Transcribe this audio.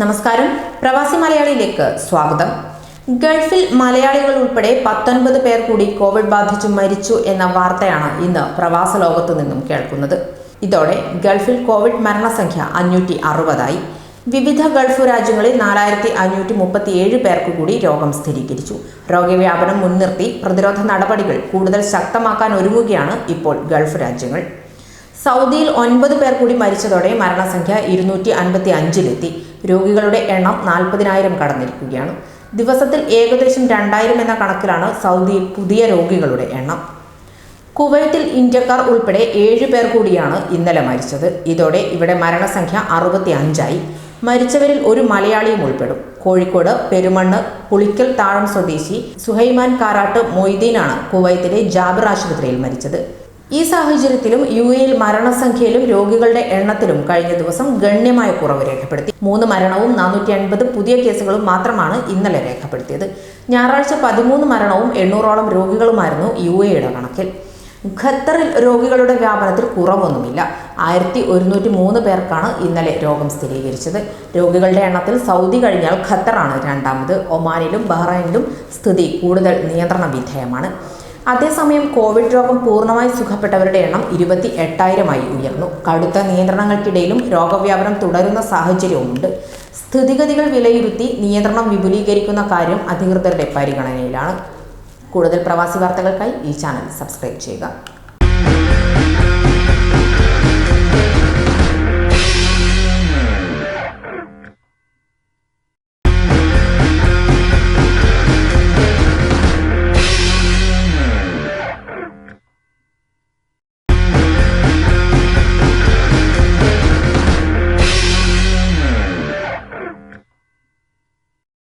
നമസ്കാരം. പ്രവാസി മലയാളിയിലേക്ക് സ്വാഗതം. ഗൾഫിൽ മലയാളികൾ ഉൾപ്പെടെ 19 പേർ കൂടി കോവിഡ് ബാധിച്ചു മരിച്ചു എന്ന വാർത്തയാണ് ഇന്ന് പ്രവാസ ലോകത്തു നിന്നും കേൾക്കുന്നത്. ഇതോടെ ഗൾഫിൽ കോവിഡ് മരണസംഖ്യ 560 വിവിധ ഗൾഫ് രാജ്യങ്ങളിൽ 4537 പേർക്ക് കൂടി രോഗം സ്ഥിരീകരിച്ചു. രോഗവ്യാപനം മുൻനിർത്തി പ്രതിരോധ നടപടികൾ കൂടുതൽ ശക്തമാക്കാൻ ഒരുങ്ങുകയാണ് ഇപ്പോൾ ഗൾഫ് രാജ്യങ്ങൾ. സൗദിയിൽ 9 പേർ കൂടി മരിച്ചതോടെ മരണസംഖ്യ 255-ലെത്തി. രോഗികളുടെ എണ്ണം 40,000 കടന്നിരിക്കുകയാണ്. ദിവസത്തിൽ ഏകദേശം 2000 എന്ന കണക്കിലാണ് സൗദിയിൽ പുതിയ രോഗികളുടെ എണ്ണം. കുവൈത്തിൽ ഇന്ത്യക്കാർ ഉൾപ്പെടെ 7 പേർ കൂടിയാണ് ഇന്നലെ മരിച്ചത്. ഇതോടെ ഇവിടെ മരണസംഖ്യ 65. മരിച്ചവരിൽ ഒരു മലയാളിയും ഉൾപ്പെടും. കോഴിക്കോട് പെരുമണ്ണ് പുളിക്കൽ താഴം സ്വദേശി സുഹൈമാൻ കാരാട്ട് മൊയ്തീനാണ് കുവൈത്തിലെ ജാബിർ ആശുപത്രിയിൽ മരിച്ചത്. ഈ സാഹചര്യത്തിലും UAEയിൽ മരണസംഖ്യയിലും രോഗികളുടെ എണ്ണത്തിലും കഴിഞ്ഞ ദിവസം ഗണ്യമായ കുറവ് രേഖപ്പെടുത്തി. 3 മരണവും 450 പുതിയ കേസുകളും മാത്രമാണ് ഇന്നലെ രേഖപ്പെടുത്തിയത്. ഞായറാഴ്ച 13 മരണവും 800ഓളം രോഗികളുമായിരുന്നു UAEയുടെ കണക്കിൽ. ഖത്തറിൽ രോഗികളുടെ വ്യാപനത്തിൽ കുറവൊന്നുമില്ല. 1103 പേർക്കാണ് ഇന്നലെ രോഗം സ്ഥിരീകരിച്ചത്. രോഗികളുടെ എണ്ണത്തിൽ സൗദി കഴിഞ്ഞാൽ ഖത്തറാണ് രണ്ടാമത്. ഒമാനിലും ബഹ്റൈനിലും സ്ഥിതി കൂടുതൽ നിയന്ത്രണ വിധേയമാണ്. അതേസമയം കോവിഡ് രോഗം പൂർണ്ണമായി സുഖപ്പെട്ടവരുടെ എണ്ണം 28,000 ഉയർന്നു. കടുത്ത നിയന്ത്രണങ്ങൾക്കിടയിലും രോഗവ്യാപനം തുടരുന്ന സാഹചര്യവുമുണ്ട്. സ്ഥിതിഗതികൾ വിലയിരുത്തി നിയന്ത്രണം വിപുലീകരിക്കുന്ന കാര്യം അധികൃതരുടെ പരിഗണനയിലാണ്. കൂടുതൽ പ്രവാസി വാർത്തകൾക്കായി ഈ ചാനൽ സബ്സ്ക്രൈബ് ചെയ്യുക.